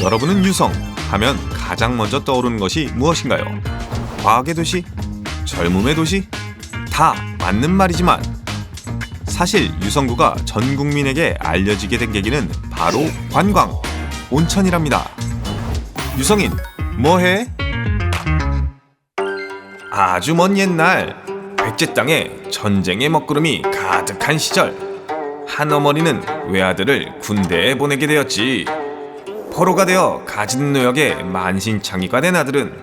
여러분은 유성 하면 가장 먼저 떠오르는 것이 무엇인가요? 과학의 도시? 젊음의 도시? 다 맞는 말이지만 사실 유성구가 전 국민에게 알려지게 된 계기는 바로 관광, 온천이랍니다. 유성인 뭐해? 아주 먼 옛날 백제 땅에 전쟁의 먹구름이 가득한 시절, 한 어머니는 외아들을 군대에 보내게 되었지. 포로가 되어 가진 노역에 만신창이가 된 아들은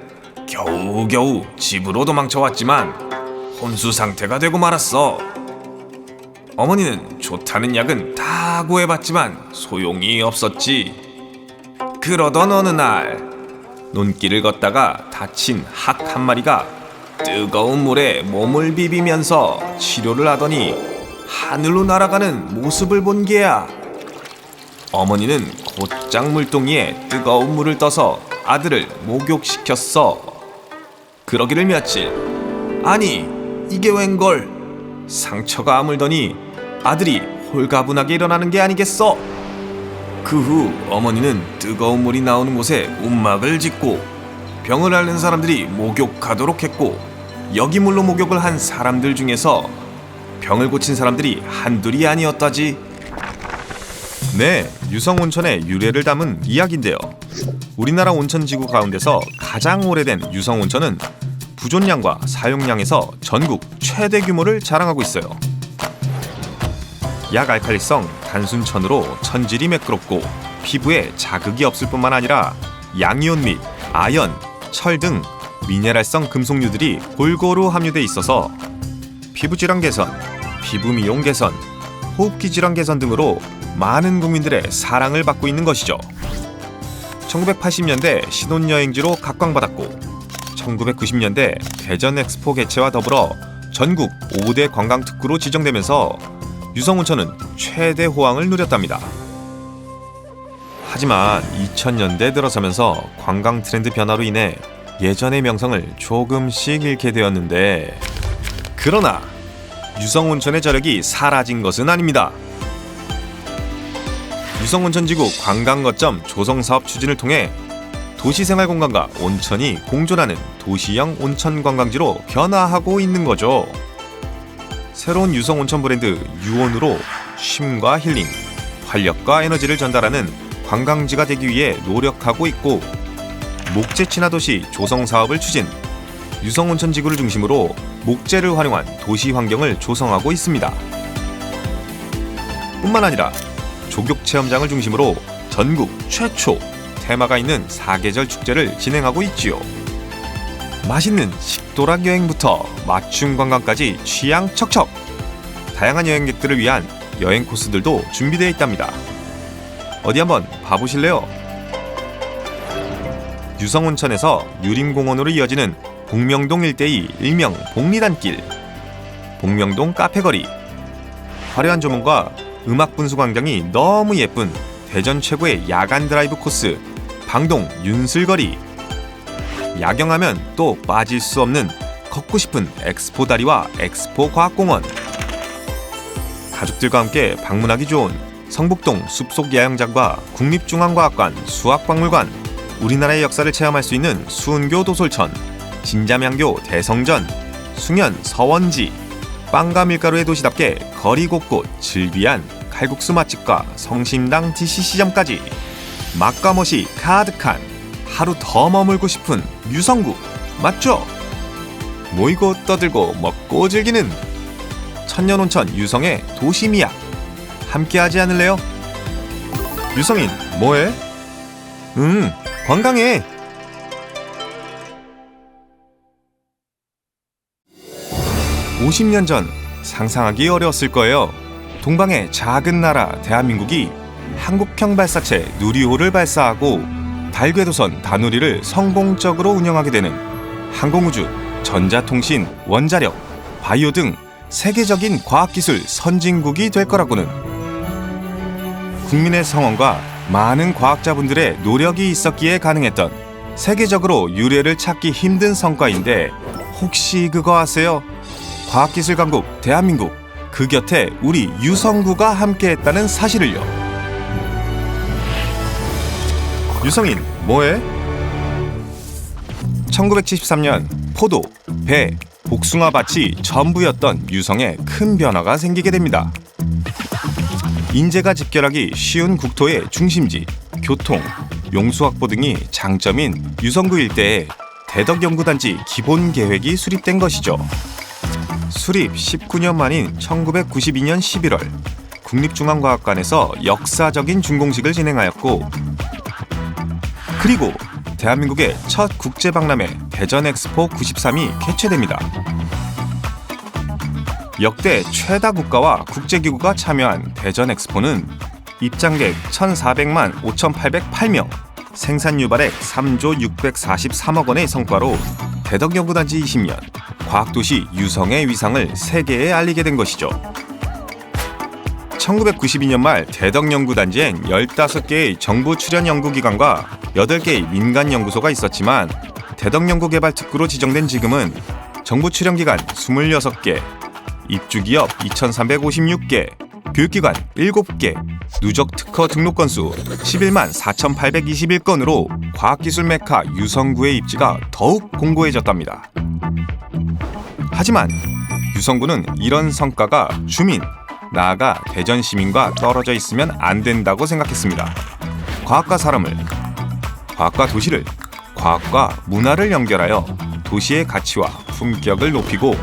겨우겨우 집으로 도망쳐왔지만 혼수 상태가 되고 말았어. 어머니는 좋다는 약은 다 구해봤지만 소용이 없었지. 그러던 어느 날 논길을 걷다가 다친 학 한 마리가 뜨거운 물에 몸을 비비면서 치료를 하더니 하늘로 날아가는 모습을 본 게야. 어머니는 곧장 물동이에 뜨거운 물을 떠서 아들을 목욕시켰어. 그러기를 며칠, 아니 이게 웬걸? 상처가 아물더니 아들이 홀가분하게 일어나는 게 아니겠어? 그 후 어머니는 뜨거운 물이 나오는 곳에 움막을 짓고 병을 앓는 사람들이 목욕하도록 했고, 여기 물로 목욕을 한 사람들 중에서 병을 고친 사람들이 한둘이 아니었다지. 네, 유성온천의 유래를 담은 이야기인데요. 우리나라 온천지구 가운데서 가장 오래된 유성온천은 부존량과 사용량에서 전국 최대 규모를 자랑하고 있어요. 약알칼리성 단순천으로 천질이 매끄럽고 피부에 자극이 없을 뿐만 아니라 양이온 및 아연, 철 등 미네랄성 금속류들이 골고루 함유돼 있어서 피부 질환 개선, 피부 미용 개선, 호흡기 질환 개선 등으로 많은 국민들의 사랑을 받고 있는 것이죠. 1980년대 신혼여행지로 각광받았고 1990년대 대전 엑스포 개최와 더불어 전국 5대 관광특구로 지정되면서 유성온천은 최대 호황을 누렸답니다. 하지만 2000년대 들어서면서 관광 트렌드 변화로 인해 예전의 명성을 조금씩 잃게 되었는데, 그러나 유성온천의 저력이 사라진 것은 아닙니다. 유성온천지구 관광거점 조성사업 추진을 통해 도시생활공간과 온천이 공존하는 도시형 온천관광지로 변화하고 있는 거죠. 새로운 유성온천 브랜드 유온으로 쉼과 힐링, 활력과 에너지를 전달하는 관광지가 되기 위해 노력하고 있고, 목재 친화 도시 조성 사업을 추진, 유성온천 지구를 중심으로 목재를 활용한 도시 환경을 조성하고 있습니다. 뿐만 아니라 조격 체험장을 중심으로 전국 최초 테마가 있는 사계절 축제를 진행하고 있지요. 맛있는 식도락 여행부터 맞춤 관광까지 취향 척척! 다양한 여행객들을 위한 여행 코스들도 준비되어 있답니다. 어디 한번 봐보실래요? 유성온천에서 유림공원으로 이어지는 복명동 일대의 일명 복리단길, 복명동 카페거리, 화려한 조문과 음악 분수 광장이 너무 예쁜 대전 최고의 야간 드라이브 코스 방동 윤슬거리, 야경하면 또 빠질 수 없는 걷고 싶은 엑스포 다리와 엑스포 과학공원, 가족들과 함께 방문하기 좋은 성북동 숲속 야영장과 국립중앙과학관 수학박물관, 우리나라의 역사를 체험할 수 있는 수은교 도솔천, 진자명교 대성전, 숭연 서원지, 빵과 밀가루의 도시답게 거리 곳곳 즐비한 칼국수 맛집과 성심당 DC시점까지 맛과 멋이 가득한 하루 더 머물고 싶은 유성구 맞죠? 모이고 떠들고 먹고 즐기는 천년온천 유성의 도시미약, 함께하지 않을래요? 유성인 뭐해? 관광해! 50년 전 상상하기 어려웠을 거예요. 동방의 작은 나라 대한민국이 한국형 발사체 누리호를 발사하고 달 궤도선 다누리를 성공적으로 운영하게 되는 항공우주, 전자통신, 원자력, 바이오 등 세계적인 과학기술 선진국이 될 거라고는. 국민의 성원과 많은 과학자분들의 노력이 있었기에 가능했던 세계적으로 유례를 찾기 힘든 성과인데, 혹시 그거 아세요? 과학기술 강국 대한민국, 그 곁에 우리 유성구가 함께했다는 사실을요. 유성인 뭐해? 1973년 포도, 배, 복숭아 밭이 전부였던 유성에 큰 변화가 생기게 됩니다. 인재가 집결하기 쉬운 국토의 중심지, 교통, 용수확보 등이 장점인 유성구 일대에 대덕연구단지 기본계획이 수립된 것이죠. 수립 19년 만인 1992년 11월 국립중앙과학관에서 역사적인 준공식을 진행하였고, 그리고 대한민국의 첫 국제박람회 대전엑스포 93이 개최됩니다. 역대 최다 국가와 국제기구가 참여한 대전엑스포는 입장객 1,400만 5,808명, 생산 유발액 3조 643억 원의 성과로 대덕연구단지 20년, 과학도시 유성의 위상을 세계에 알리게 된 것이죠. 1992년 말 대덕연구단지엔 15개의 정부 출연 연구기관과 8개의 민간연구소가 있었지만, 대덕연구개발특구로 지정된 지금은 정부 출연기관 26개, 입주기업 2,356개, 교육기관 7개, 누적특허 등록 건수 11만 4,821건으로 과학기술 메카 유성구의 입지가 더욱 공고해졌답니다. 하지만 유성구는 이런 성과가 주민, 나아가 대전 시민과 떨어져 있으면 안 된다고 생각했습니다. 과학과 사람을, 과학과 도시를, 과학과 문화를 연결하여 도시의 가치와 품격을 높이고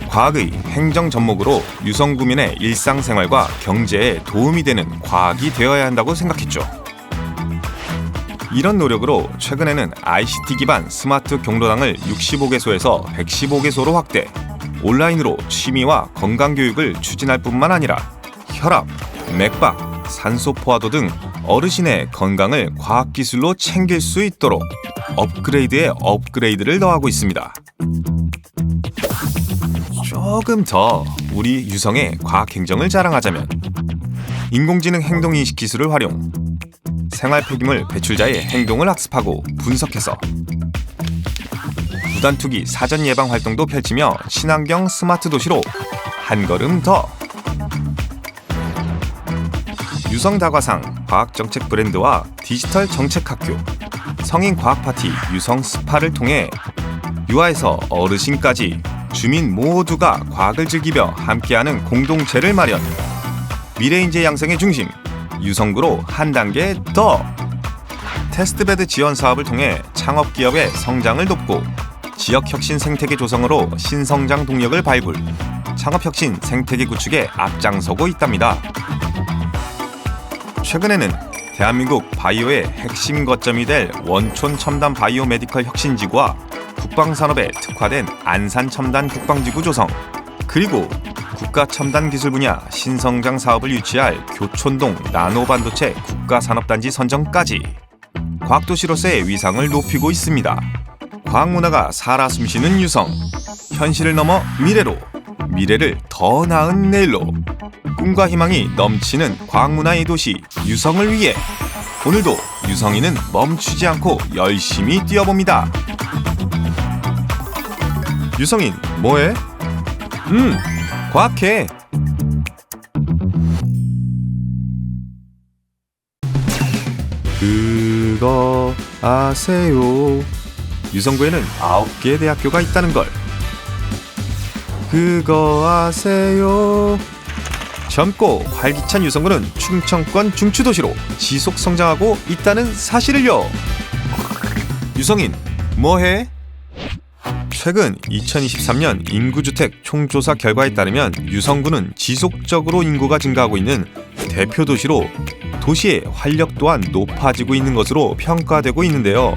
과학의 행정 접목으로 유성구민의 일상생활과 경제에 도움이 되는 과학이 되어야 한다고 생각했죠. 이런 노력으로 최근에는 ICT 기반 스마트 경로당을 65개소에서 115개소로 확대, 온라인으로 취미와 건강교육을 추진할 뿐만 아니라 혈압, 맥박, 산소 포화도 등 어르신의 건강을 과학기술로 챙길 수 있도록 업그레이드에 업그레이드를 더하고 있습니다. 조금 더 우리 유성의 과학행정을 자랑하자면, 인공지능 행동인식 기술을 활용, 생활 폐기물 배출자의 행동을 학습하고 분석해서 무단투기 사전 예방 활동도 펼치며 친환경 스마트 도시로 한 걸음 더. 유성다과상 과학정책 브랜드와 디지털 정책학교, 성인 과학파티 유성 스파를 통해 유아에서 어르신까지 주민 모두가 과학을 즐기며 함께하는 공동체를 마련. 미래인재 양성의 중심 유성구로 한 단계 더. 테스트베드 지원 사업을 통해 창업기업의 성장을 돕고 지역혁신 생태계 조성으로 신성장 동력을 발굴, 창업혁신 생태계 구축에 앞장서고 있답니다. 최근에는 대한민국 바이오의 핵심 거점이 될 원촌 첨단 바이오 메디컬 혁신지구와 국방산업에 특화된 안산 첨단 국방지구 조성, 그리고 국가 첨단 기술 분야 신성장 사업을 유치할 교촌동 나노반도체 국가산업단지 선정까지 과학도시로서의 위상을 높이고 있습니다. 과학문화가 살아 숨쉬는 유성, 현실을 넘어 미래로, 미래를 더 나은 내일로, 꿈과 희망이 넘치는 과학문화의 도시 유성을 위해 오늘도 유성이는 멈추지 않고 열심히 뛰어봅니다. 유성인 뭐해? 과학해. 그거 아세요? 유성구에는 9개의 대학교가 있다는 걸. 그거 아세요? 젊고 활기찬 유성구는 충청권 중추도시로 지속 성장하고 있다는 사실을요. 유성인 뭐해? 최근 2023년 인구주택 총조사 결과에 따르면 유성구는 지속적으로 인구가 증가하고 있는 대표 도시로 도시의 활력 또한 높아지고 있는 것으로 평가되고 있는데요.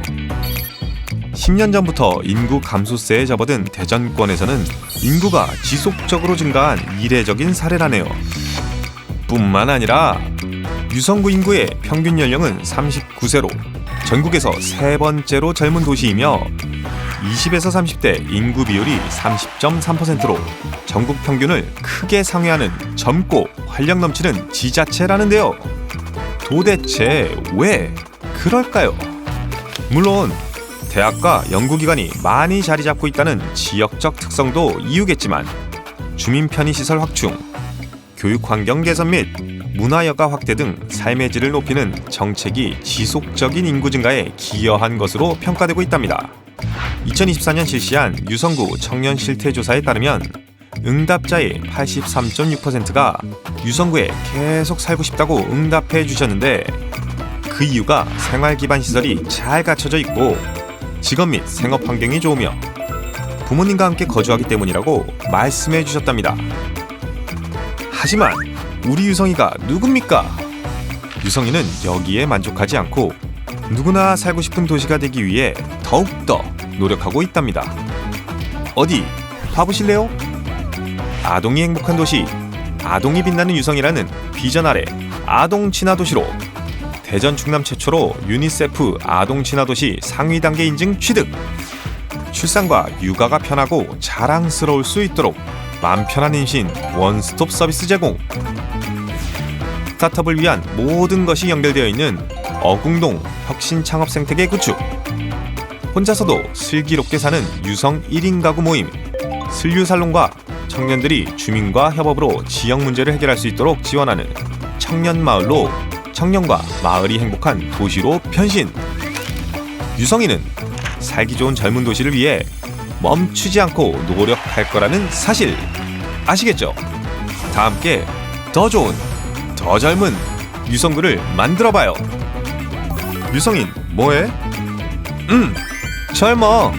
10년 전부터 인구 감소세에 접어든 대전권에서는 인구가 지속적으로 증가한 이례적인 사례라네요. 뿐만 아니라 유성구 인구의 평균 연령은 39세로 전국에서 세 번째로 젊은 도시이며 20에서 30대 인구 비율이 30.3%로 전국 평균을 크게 상회하는 젊고 활력 넘치는 지자체라는데요. 도대체 왜 그럴까요? 물론 대학과 연구기관이 많이 자리 잡고 있다는 지역적 특성도 이유겠지만 주민 편의시설 확충, 교육 환경 개선 및 문화여가 확대 등 삶의 질을 높이는 정책이 지속적인 인구 증가에 기여한 것으로 평가되고 있답니다. 2024년 실시한 유성구 청년 실태조사에 따르면 응답자의 83.6%가 유성구에 계속 살고 싶다고 응답해 주셨는데, 그 이유가 생활 기반 시설이 잘 갖춰져 있고 직업 및 생업 환경이 좋으며 부모님과 함께 거주하기 때문이라고 말씀해 주셨답니다. 하지만 우리 유성이가 누굽니까? 유성이는 여기에 만족하지 않고 누구나 살고 싶은 도시가 되기 위해 더욱더 노력하고 있답니다. 어디 봐보실래요? 아동이 행복한 도시, 아동이 빛나는 유성이라는 비전 아래 아동 친화 도시로 대전 충남 최초로 유니세프 아동 친화 도시 상위 단계 인증 취득. 출산과 육아가 편하고 자랑스러울 수 있도록 맘 편한 임신 원스톱 서비스 제공. 스타트업을 위한 모든 것이 연결되어 있는 어궁동 혁신 창업 생태계 구축. 혼자서도 슬기롭게 사는 유성 1인 가구 모임 슬유살롱과 청년들이 주민과 협업으로 지역 문제를 해결할 수 있도록 지원하는 청년마을로 청년과 마을이 행복한 도시로 변신. 유성이는 살기 좋은 젊은 도시를 위해 멈추지 않고 노력할 거라는 사실 아시겠죠? 다 함께 더 좋은, 더 젊은 유성구를 만들어봐요. 유성인 뭐해? 젊어.